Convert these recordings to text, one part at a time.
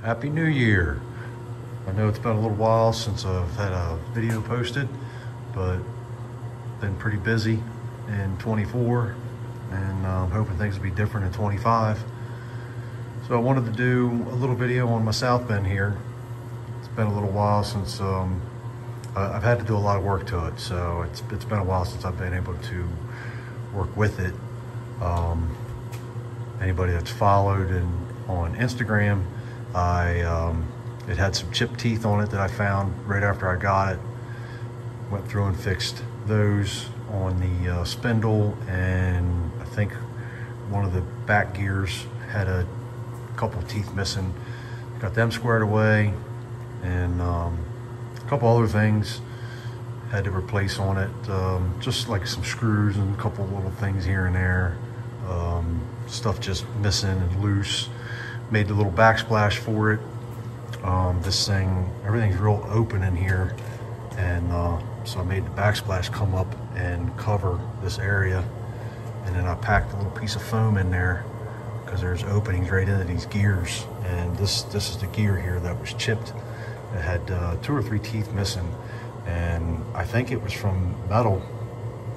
Happy New Year. I know it's been a little while since I've had a video posted, but been pretty busy in 24 and I'm hoping things will be different in 25. So I wanted to do a little video on my south bend here. It's been a little while since I've had to do a lot of work to it, so it's been a while since I've been able to work with it. Anybody that's followed on Instagram, it had some chipped teeth on it that I found right after I got it. Went through and fixed those on the spindle, and I think one of the back gears had a couple teeth missing. Got them squared away, and a couple other things had to replace on it, just like some screws and a couple little things here and there. Stuff just missing and loose. Made the little backsplash for it. This thing, everything's real open in here, and so I made the backsplash come up and cover this area, and then I packed a little piece of foam in there because there's openings right into these gears, and this is the gear here that was chipped. It had 2 or 3 teeth missing, and I think it was from metal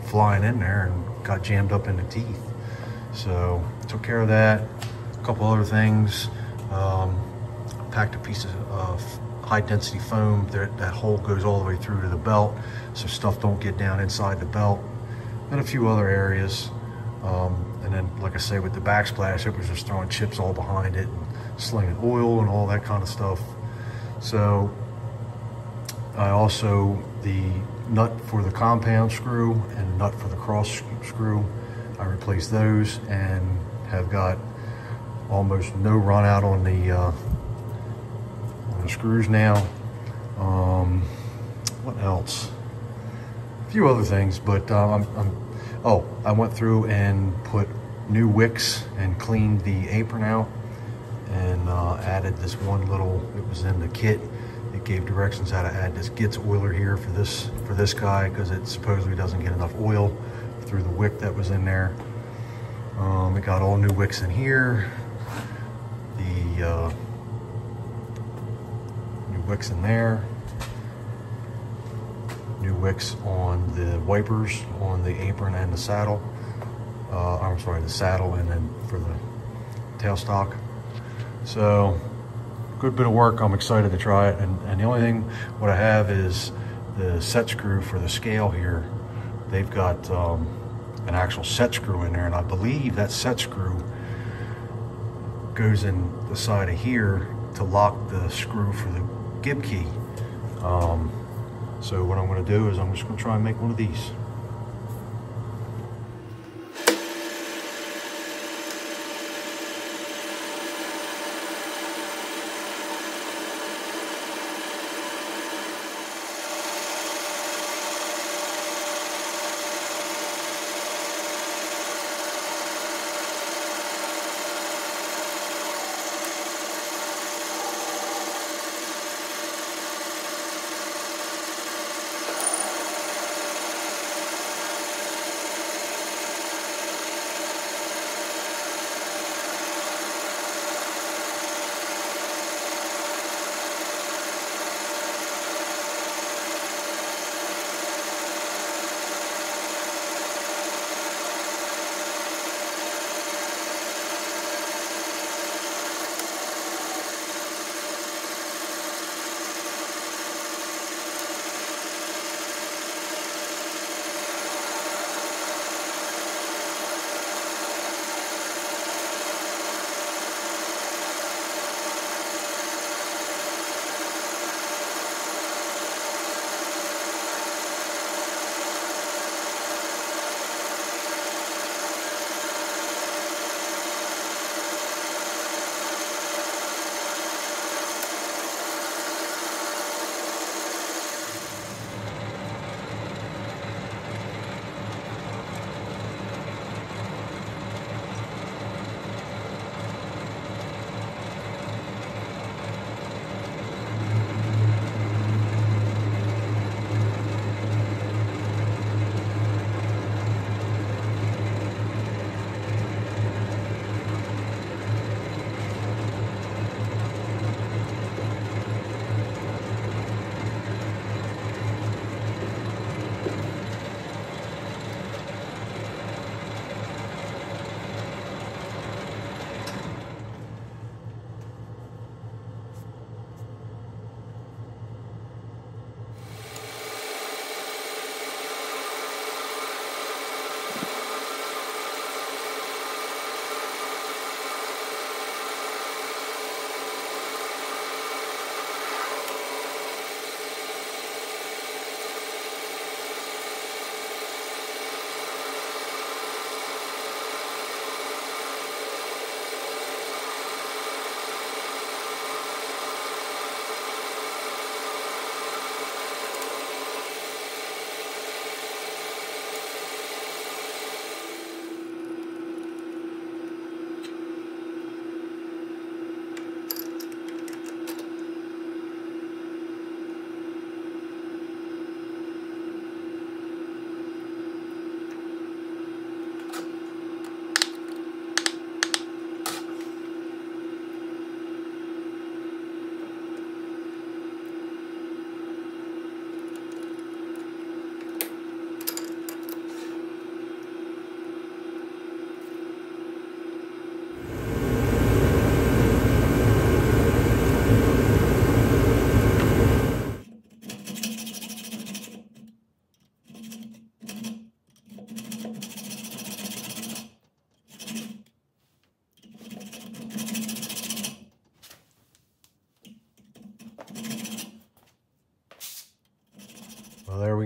flying in there and got jammed up in the teeth. So took care of that. A couple other things. Packed a piece of high density foam. That hole goes all the way through to the belt, so stuff don't get down inside the belt. And a few other areas. And then, like I say, with the backsplash, it was just throwing chips all behind it and slinging oil and all that kind of stuff. So I also, the nut for the compound screw and nut for the cross screw, I replaced those and have got almost no run out on the screws now. What else? A few other things, but oh, I went through and put new wicks and cleaned the apron out, and added this one little, it was in the kit. It gave directions how to add this Gitz oiler here for this guy, because it supposedly doesn't get enough oil through the wick that was in there. It got all new wicks in here. The new wicks in there. New wicks on the wipers on the apron and the saddle. I'm sorry, the saddle, and then for the tailstock. So good bit of work. I'm excited to try it. And the only thing what I have is the set screw for the scale here. They've got an actual set screw in there, and I believe that set screw goes in the side of here to lock the screw for the gib key. So what I'm going to do is I'm just going to try and make one of these.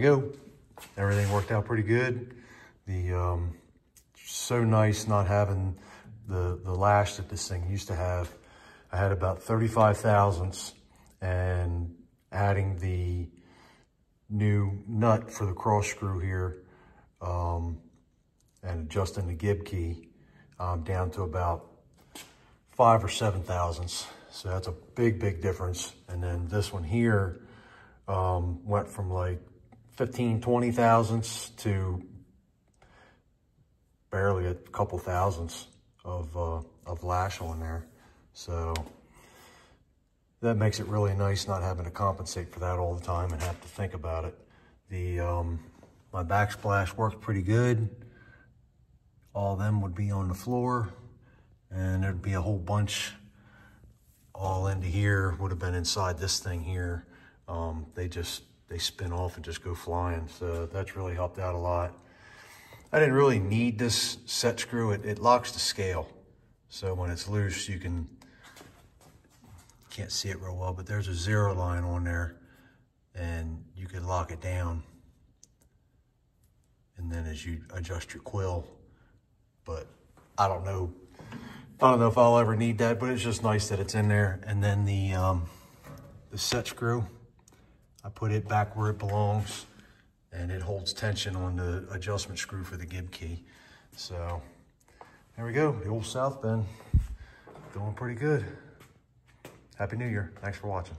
go. Everything worked out pretty good. So nice not having the lash that this thing used to have. I had about 35 thousandths, and adding the new nut for the cross screw here and adjusting the gib key down to about 5 or 7 thousandths. So that's a big difference. And then this one here went from like 15, 20 thousandths to barely a couple thousandths of lash on there. So that makes it really nice not having to compensate for that all the time and have to think about it. My backsplash works pretty good. All of them would be on the floor, and there'd be a whole bunch all into here, would have been inside this thing here. They spin off and just go flying. So that's really helped out a lot. I didn't really need this set screw. It locks the scale. So when it's loose, you can't see it real well, but there's a 0 line on there, and you could lock it down. And then as you adjust your quill, but I don't know if I'll ever need that, but it's just nice that it's in there. And then the set screw, I put it back where it belongs, and it holds tension on the adjustment screw for the gib key. So there we go, the old South bend, doing pretty good. Happy New Year, thanks for watching.